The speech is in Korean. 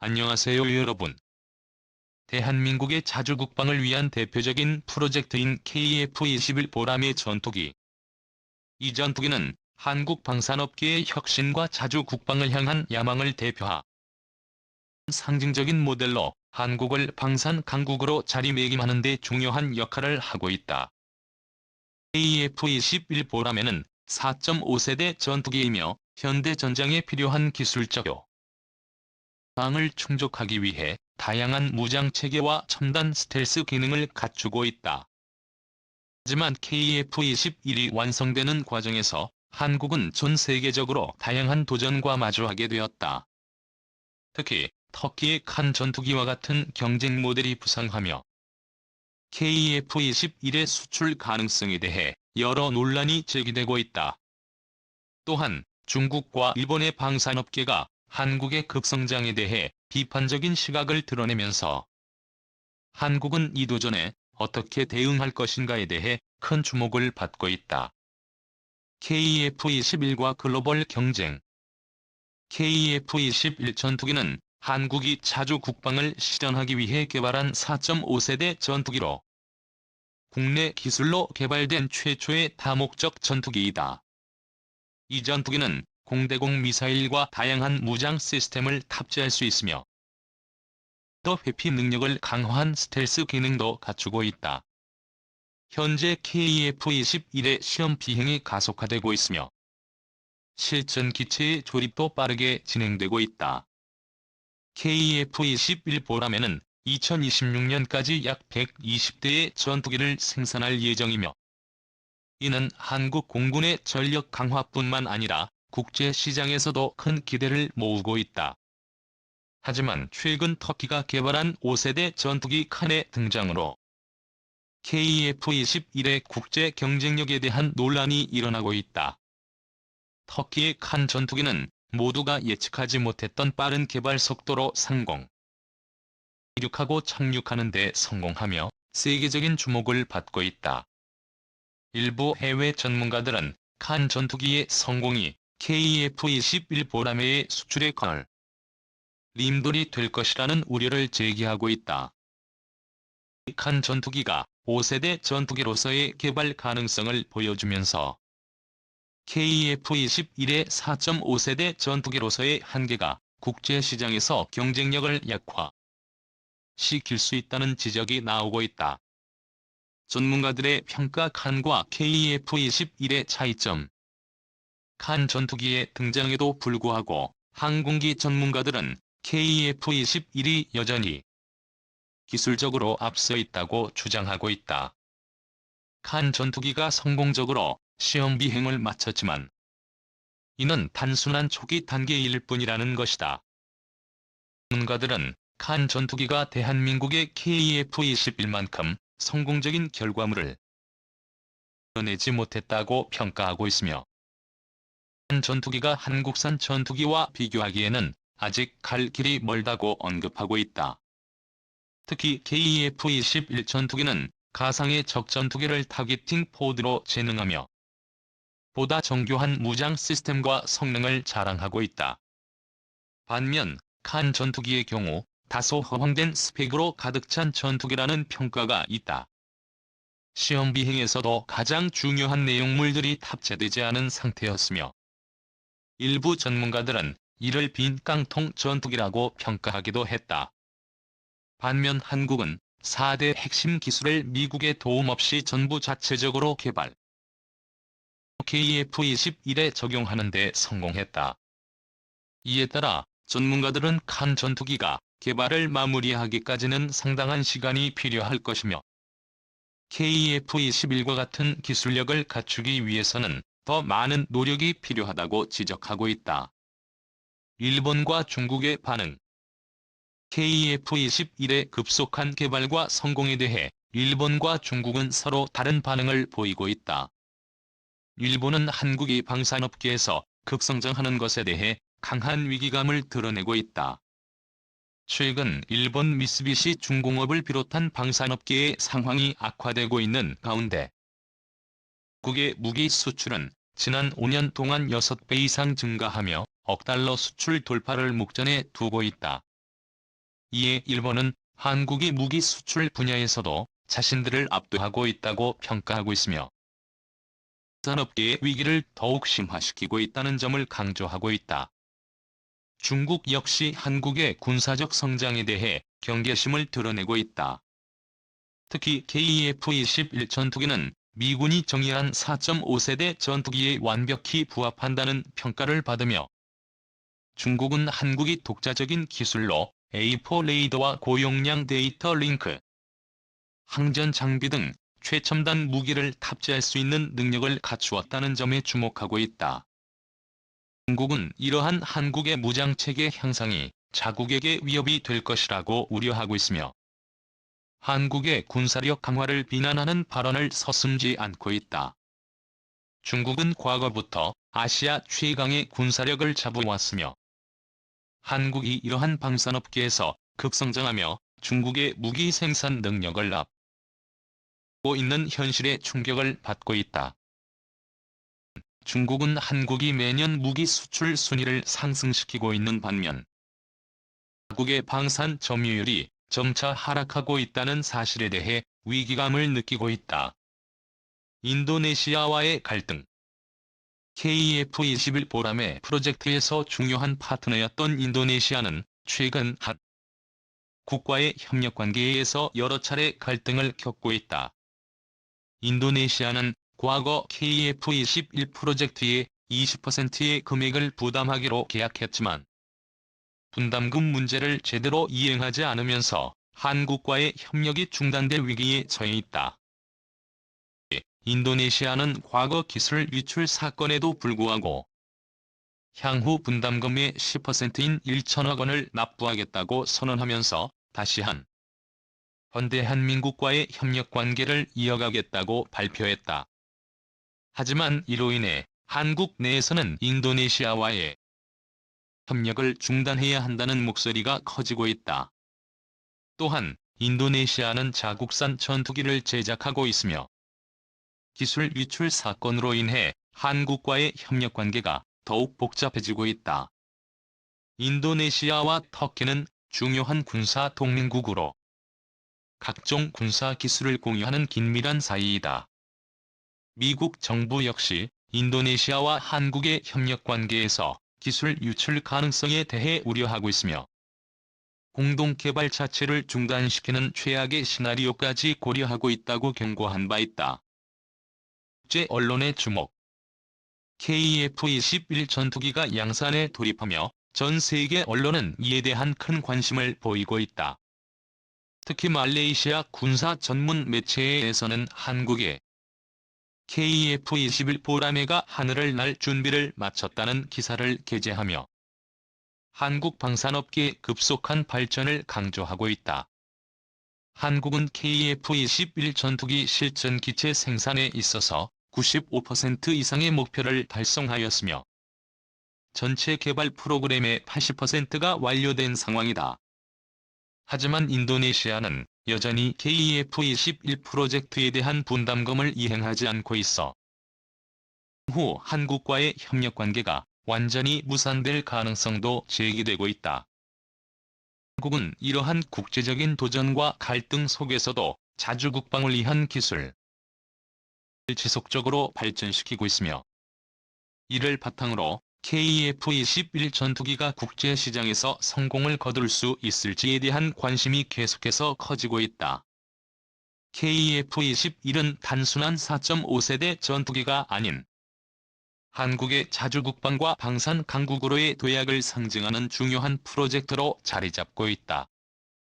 안녕하세요 여러분. 대한민국의 자주 국방을 위한 대표적인 프로젝트인 KF-21 보람의 전투기. 이 전투기는 한국 방산업계의 혁신과 자주 국방을 향한 야망을 대표하 상징적인 모델로 한국을 방산 강국으로 자리매김하는 데 중요한 역할을 하고 있다. KF-21 보람에는 4.5세대 전투기이며 현대 전장에 필요한 기술적 요항을 충족하기 위해 다양한 무장 체계와 첨단 스텔스 기능을 갖추고 있다. 하지만 KF-21이 완성되는 과정에서 한국은 전 세계적으로 다양한 도전과 마주하게 되었다. 특히 터키의 칸 전투기와 같은 경쟁 모델이 부상하며 KF-21의 수출 가능성에 대해 여러 논란이 제기되고 있다. 또한 중국과 일본의 방산업계가 한국의 급성장에 대해 비판적인 시각을 드러내면서 한국은 이 도전에 어떻게 대응할 것인가에 대해 큰 주목을 받고 있다. KF-21과 글로벌 경쟁. KF-21 전투기는 한국이 자주 국방을 실현하기 위해 개발한 4.5세대 전투기로 국내 기술로 개발된 최초의 다목적 전투기이다. 이 전투기는 공대공 미사일과 다양한 무장 시스템을 탑재할 수 있으며 더 회피 능력을 강화한 스텔스 기능도 갖추고 있다. 현재 KF-21의 시험 비행이 가속화되고 있으며 실전 기체의 조립도 빠르게 진행되고 있다. KF-21 보람에는 2026년까지 약 120대의 전투기를 생산할 예정이며 이는 한국 공군의 전력 강화뿐만 아니라 국제 시장에서도 큰 기대를 모으고 있다. 하지만 최근 터키가 개발한 5세대 전투기 칸의 등장으로 KF-21의 국제 경쟁력에 대한 논란이 일어나고 있다. 터키의 칸 전투기는 모두가 예측하지 못했던 빠른 개발 속도로 이륙하고 착륙하는 데 성공하며 세계적인 주목을 받고 있다. 일부 해외 전문가들은 칸 전투기의 성공이 KF-21 보람의 수출에 걸림돌이 될 것이라는 우려를 제기하고 있다. 칸 전투기가 5세대 전투기로서의 개발 가능성을 보여주면서 KF-21의 4.5세대 전투기로서의 한계가 국제 시장에서 경쟁력을 약화시킬 수 있다는 지적이 나오고 있다. 전문가들의 평가 칸과 KF-21의 차이점. 칸 전투기의 등장에도 불구하고 항공기 전문가들은 KF-21이 여전히 기술적으로 앞서 있다고 주장하고 있다. 칸 전투기가 성공적으로 시험 비행을 마쳤지만 이는 단순한 초기 단계일 뿐이라는 것이다. 전문가들은 칸 전투기가 대한민국의 KF-21만큼 성공적인 결과물을 내지 못했다고 평가하고 있으며 칸 전투기가 한국산 전투기와 비교하기에는 아직 갈 길이 멀다고 언급하고 있다. 특히 KF-21 전투기는 가상의 적 전투기를 타겟팅 포드로 재능하며 보다 정교한 무장 시스템과 성능을 자랑하고 있다. 반면 칸 전투기의 경우 다소 허황된 스펙으로 가득 찬 전투기라는 평가가 있다. 시험 비행에서도 가장 중요한 내용물들이 탑재되지 않은 상태였으며 일부 전문가들은 이를 빈 깡통 전투기라고 평가하기도 했다. 반면 한국은 4대 핵심 기술을 미국의 도움 없이 전부 자체적으로 개발, KF-21에 적용하는 데 성공했다. 이에 따라 전문가들은 칸 전투기가 개발을 마무리하기까지는 상당한 시간이 필요할 것이며 KF-21과 같은 기술력을 갖추기 위해서는 더 많은 노력이 필요하다고 지적하고 있다. 일본과 중국의 반응. KF-21의 급속한 개발과 성공에 대해 일본과 중국은 서로 다른 반응을 보이고 있다. 일본은 한국이 방산업계에서 급성장하는 것에 대해 강한 위기감을 드러내고 있다. 최근 일본 미쓰비시 중공업을 비롯한 방산업계의 상황이 악화되고 있는 가운데 국의 무기 수출은 지난 5년 동안 6배 이상 증가하며 억 달러 수출 돌파를 목전에 두고 있다. 이에 일본은 한국이 무기 수출 분야에서도 자신들을 압도하고 있다고 평가하고 있으며 산업계의 위기를 더욱 심화시키고 있다는 점을 강조하고 있다. 중국 역시 한국의 군사적 성장에 대해 경계심을 드러내고 있다. 특히 KF-21 전투기는 미군이 정의한 4.5세대 전투기에 완벽히 부합한다는 평가를 받으며 중국은 한국이 독자적인 기술로 A4 레이더와 고용량 데이터 링크, 항전 장비 등 최첨단 무기를 탑재할 수 있는 능력을 갖추었다는 점에 주목하고 있다. 중국은 이러한 한국의 무장체계 향상이 자국에게 위협이 될 것이라고 우려하고 있으며 한국의 군사력 강화를 비난하는 발언을 서슴지 않고 있다. 중국은 과거부터 아시아 최강의 군사력을 잡아왔으며 한국이 이러한 방산업계에서 급성장하며 중국의 무기 생산 능력을 앞고 있는 현실에 충격을 받고 있다. 중국은 한국이 매년 무기 수출 순위를 상승시키고 있는 반면 자국의 방산 점유율이 점차 하락하고 있다는 사실에 대해 위기감을 느끼고 있다. 인도네시아와의 갈등. KF-21 보람의 프로젝트에서 중요한 파트너였던 인도네시아는 최근 한 국과의 협력 관계에서 여러 차례 갈등을 겪고 있다. 인도네시아는 과거 KF-21 프로젝트의 20%의 금액을 부담하기로 계약했지만 분담금 문제를 제대로 이행하지 않으면서 한국과의 협력이 중단될 위기에 처해 있다. 인도네시아는 과거 기술 유출 사건에도 불구하고 향후 분담금의 10%인 1천억 원을 납부하겠다고 선언하면서 다시 번 대한민국과의 협력 관계를 이어가겠다고 발표했다. 하지만 이로 인해 한국 내에서는 인도네시아와의 협력을 중단해야 한다는 목소리가 커지고 있다. 또한 인도네시아는 자국산 전투기를 제작하고 있으며 기술 유출 사건으로 인해 한국과의 협력 관계가 더욱 복잡해지고 있다. 인도네시아와 터키는 중요한 군사 동맹국으로 각종 군사 기술을 공유하는 긴밀한 사이이다. 미국 정부 역시 인도네시아와 한국의 협력 관계에서 기술 유출 가능성에 대해 우려하고 있으며 공동 개발 자체를 중단시키는 최악의 시나리오까지 고려하고 있다고 경고한 바 있다. 국제 언론의 주목. KF-21 전투기가 양산에 돌입하며 전 세계 언론은 이에 대한 큰 관심을 보이고 있다. 특히 말레이시아 군사 전문 매체에서는 한국의 KF-21 보라매가 하늘을 날 준비를 마쳤다는 기사를 게재하며 한국 방산업계의 급속한 발전을 강조하고 있다. 한국은 KF-21 전투기 실전 기체 생산에 있어서 95% 이상의 목표를 달성하였으며 전체 개발 프로그램의 80%가 완료된 상황이다. 하지만 인도네시아는 여전히 KF-21 프로젝트에 대한 분담금을 이행하지 않고 있어 후 한국과의 협력 관계가 완전히 무산될 가능성도 제기되고 있다. 한국은 이러한 국제적인 도전과 갈등 속에서도 자주 국방을 위한 기술을 지속적으로 발전시키고 있으며 이를 바탕으로 KF-21 전투기가 국제시장에서 성공을 거둘 수 있을지에 대한 관심이 계속해서 커지고 있다. KF-21은 단순한 4.5세대 전투기가 아닌 한국의 자주 국방과 방산 강국으로의 도약을 상징하는 중요한 프로젝트로 자리 잡고 있다.